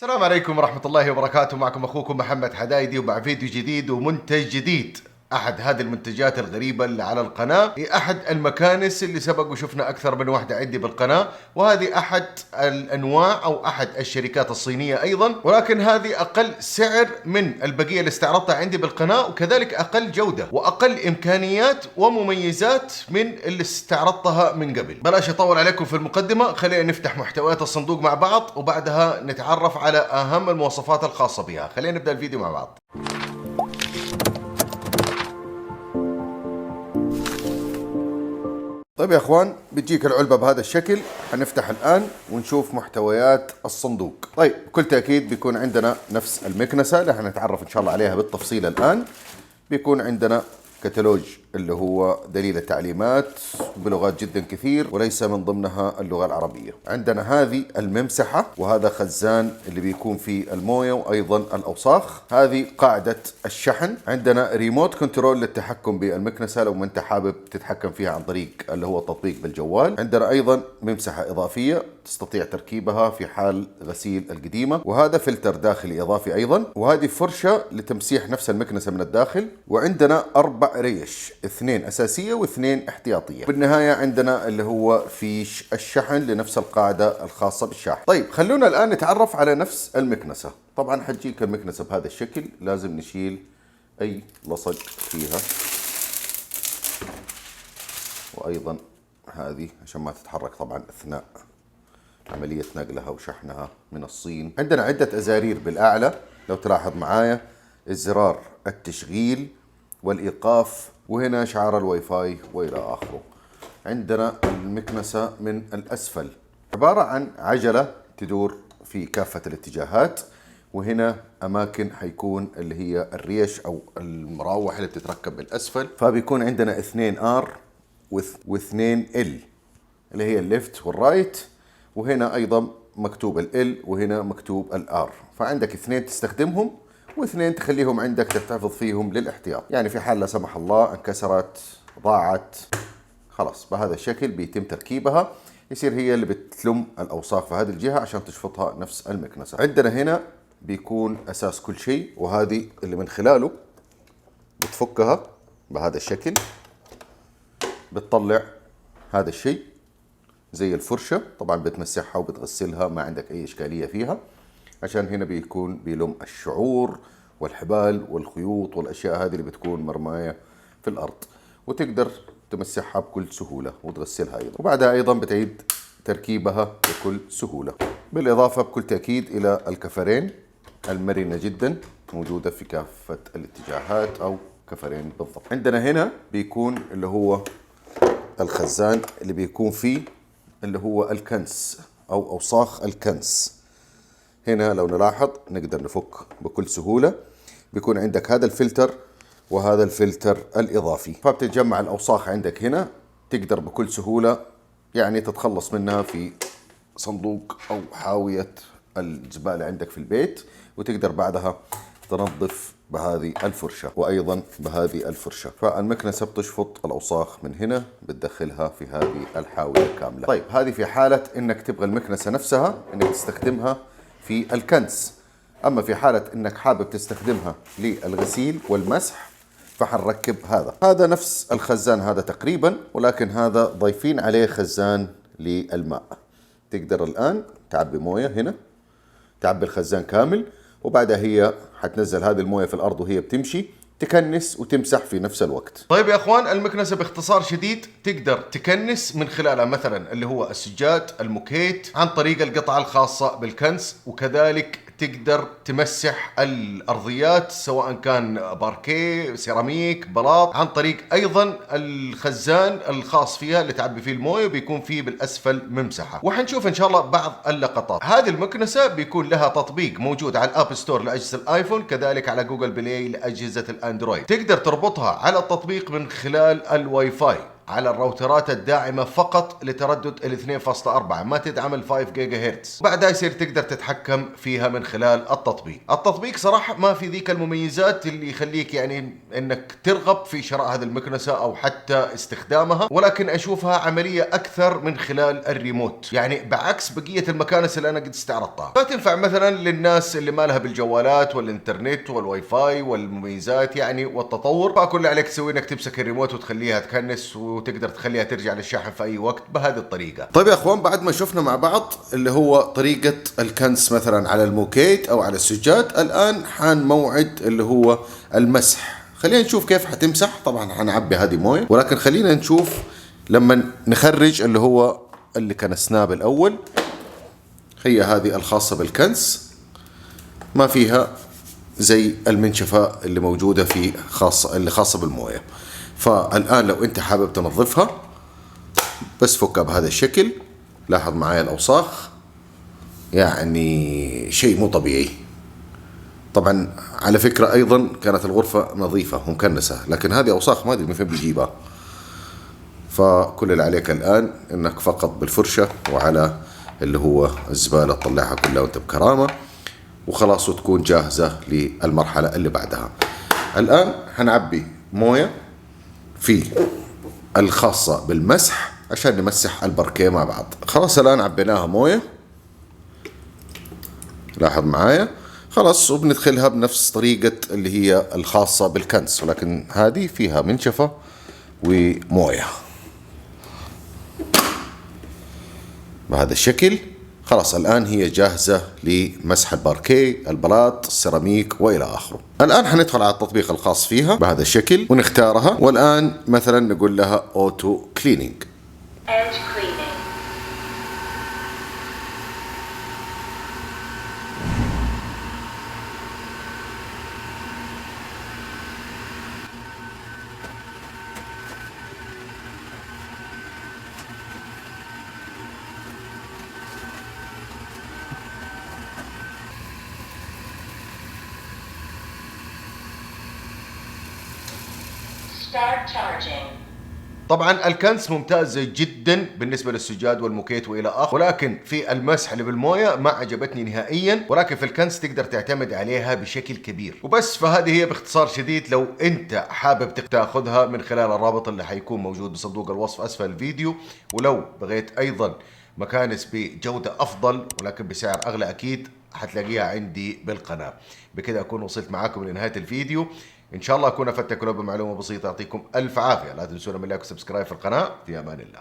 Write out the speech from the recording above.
السلام عليكم ورحمة الله وبركاته. معكم أخوكم محمد حدايدي ومع فيديو جديد ومنتج جديد. أحد هذه المنتجات الغريبة اللي على القناة هي أحد المكانس اللي سبق وشفنا أكثر من واحدة عندي بالقناة، وهذه أحد الأنواع أو أحد الشركات الصينية أيضا، ولكن هذه أقل سعر من البقية اللي استعرضتها عندي بالقناة، وكذلك أقل جودة وأقل إمكانيات ومميزات من اللي استعرضتها من قبل. بلاش أطول عليكم في المقدمة، خلينا نفتح محتويات الصندوق مع بعض وبعدها نتعرف على أهم المواصفات الخاصة بها. خلينا نبدأ الفيديو مع بعض. طيب يا اخوان، بتجيك العلبة بهذا الشكل. حنفتح الآن ونشوف محتويات الصندوق. طيب بكل تأكيد بيكون عندنا نفس المكنسة اللي حنتعرف إن شاء الله عليها بالتفصيل الآن. بيكون عندنا كتالوج اللي هو دليل التعليمات بلغات جدا كثير، وليس من ضمنها اللغة العربية. عندنا هذه الممسحة، وهذا خزان اللي بيكون فيه الموية وأيضا الأوساخ. هذه قاعدة الشحن. عندنا ريموت كنترول للتحكم بالمكنسة لو ما أنت حابب تتحكم فيها عن طريق اللي هو التطبيق بالجوال. عندنا أيضا ممسحة إضافية تستطيع تركيبها في حال غسيل القديمة، وهذا فلتر داخلي إضافي أيضا، وهذه فرشة لتمسيح نفس المكنسة من الداخل. وعندنا 4 ريش، 2 أساسية و2 احتياطية. بالنهاية عندنا اللي هو فيش الشحن لنفس القاعدة الخاصة بالشاحن. طيب خلونا الآن نتعرف على نفس المكنسة. طبعا حتجيك المكنسة بهذا الشكل، لازم نشيل أي لصق فيها، وأيضا هذه عشان ما تتحرك طبعا أثناء عملية نقلها وشحنها من الصين. عندنا عدة أزارير بالأعلى لو تلاحظ معايا، الزرار التشغيل والإيقاف، وهنا شعار الواي فاي وإلى آخره. عندنا المكنسة من الأسفل عبارة عن عجلة تدور في كافة الاتجاهات، وهنا أماكن حيكون اللي هي الريش أو المراوح اللي بتتركب بالأسفل. فبيكون عندنا 2 R و2 L اللي هي الليفت والرايت، وهنا أيضا مكتوب ال وهنا مكتوب الR. فعندك 2 تستخدمهم و2 تخليهم عندك تحتفظ فيهم للاحتياط، يعني في حال لا سمح الله انكسرت ضاعت خلاص بهذا الشكل بيتم تركيبها، يصير هي اللي بتلم الأوساخ في هذه الجهة عشان تشفطها نفس المكنسة. عندنا هنا بيكون أساس كل شيء، وهذه اللي من خلاله بتفكها بهذا الشكل، بتطلع هذا الشيء زي الفرشة. طبعا بتمسحها وبتغسلها، ما عندك أي إشكالية فيها، عشان هنا بيكون بيلم الشعور والحبال والخيوط والأشياء هذه اللي بتكون مرماية في الأرض، وتقدر تمسحها بكل سهولة وتغسلها أيضا. وبعدها أيضا بتعيد تركيبها بكل سهولة، بالإضافة بكل تأكيد إلى الكفرين المرنة جدا موجودة في كافة الاتجاهات، أو كفرين بالضبط. عندنا هنا بيكون اللي هو الخزان اللي بيكون فيه اللي هو الكنس أو أوساخ الكنس. هنا لو نلاحظ نقدر نفك بكل سهولة. بيكون عندك هذا الفلتر وهذا الفلتر الإضافي، فبتتجمع الأوساخ عندك هنا، تقدر بكل سهولة يعني تتخلص منها في صندوق أو حاوية الزبالة عندك في البيت، وتقدر بعدها تنظف بهذه الفرشة وأيضا بهذه الفرشة. فالمكنسة بتشفط الأوساخ من هنا، بتدخلها في هذه الحاوية كاملة. طيب هذه في حالة إنك تبغى المكنسة نفسها إنك تستخدمها في الكنس. أما في حالة إنك حابب تستخدمها للغسيل والمسح فحنركب هذا نفس الخزان هذا تقريبا، ولكن هذا ضايفين عليه خزان للماء. تقدر الآن تعبي موية هنا، تعبي الخزان كامل، وبعدها هي حتنزل هذه الموية في الأرض وهي بتمشي تكنس وتمسح في نفس الوقت. طيب يا اخوان، المكنسة باختصار شديد تقدر تكنس من خلالها مثلا اللي هو السجاد، الموكيت، عن طريق القطعة الخاصة بالكنس، وكذلك تقدر تمسح الأرضيات سواء كان باركيه، سيراميك، بلاط، عن طريق أيضا الخزان الخاص فيها اللي تعبي فيه المويه، بيكون فيه بالأسفل ممسحة. وحنشوف إن شاء الله بعض اللقطات. هذه المكنسة بيكون لها تطبيق موجود على الأب ستور لأجهزة الآيفون، كذلك على جوجل بلاي لأجهزة الأندرويد. تقدر تربطها على التطبيق من خلال الواي فاي على الراوترات الداعمة فقط لتردد ال 2.4، ما تدعم ال 5 جيجا هرتز. بعدها يصير تقدر تتحكم فيها من خلال التطبيق. التطبيق صراحة ما في ذيك المميزات اللي يخليك يعني انك ترغب في شراء هذه المكنسة او حتى استخدامها، ولكن اشوفها عملية اكثر من خلال الريموت، يعني بعكس بقية المكانس اللي انا قد استعرضتها. فتنفع مثلا للناس اللي ما لها بالجوالات والانترنت والواي فاي والمميزات يعني والتطور، فكل اللي عليك تسوي انك تمسك الريموت وتخليها تكنس وتقدر تخليها ترجع للشاحن في اي وقت بهذه الطريقة. طيب يا اخوان، بعد ما شفنا مع بعض اللي هو طريقة الكنس مثلا على الموكيت او على السجاد، الان حان موعد اللي هو المسح. خلينا نشوف كيف حتمسح. طبعا حنعبي هذه مويه، ولكن خلينا نشوف لما نخرج اللي هو اللي كنسناه بالاول. هي هذه الخاصة بالكنس، ما فيها زي المنشفة اللي موجودة في اللي خاصة بالمويه. فالآن لو أنت حابب تنظفها بس فكها بهذا الشكل. لاحظ معايا الأوساخ، يعني شيء مو طبيعي. طبعا على فكرة أيضا كانت الغرفة نظيفة ومكنسة، لكن هذه أوساخ ما أدري من فين بيجيبها. فكل اللي عليك الآن إنك فقط بالفرشة وعلى اللي هو الزبالة تطلعها كلها وأنت بكرامة وخلاص، وتكون جاهزة للمرحلة اللي بعدها. الآن حنعبي موية في الخاصة بالمسح عشان نمسح الباركيه مع بعض. خلاص الآن عبيناها موية، لاحظ معايا خلاص، وبندخلها بنفس طريقة اللي هي الخاصة بالكنس، ولكن هذه فيها منشفة وموية بهذا الشكل. خلاص الآن هي جاهزة لمسح الباركيه، البلاط، السيراميك وإلى آخره. الآن حندخل على التطبيق الخاص فيها بهذا الشكل ونختارها، والآن مثلا نقول لها أوتو كلينينج. طبعا الكنس ممتاز جدا بالنسبة للسجاد والموكيت وإلى آخره، ولكن في المسح اللي بالموية ما عجبتني نهائيا، ولكن في الكنس تقدر تعتمد عليها بشكل كبير. وبس، فهذه هي باختصار شديد. لو أنت حابب تاخذها من خلال الرابط اللي حيكون موجود بصندوق الوصف أسفل الفيديو، ولو بغيت أيضا مكانس بجودة أفضل ولكن بسعر أغلى أكيد حتلاقيها عندي بالقناة. بكده أكون وصلت معاكم لنهاية الفيديو. ان شاء الله اكون افدتكم بمعلومه بسيطه. يعطيكم الف عافيه. لا تنسونا من لايك وسبسكرايب في القناه. في امان الله.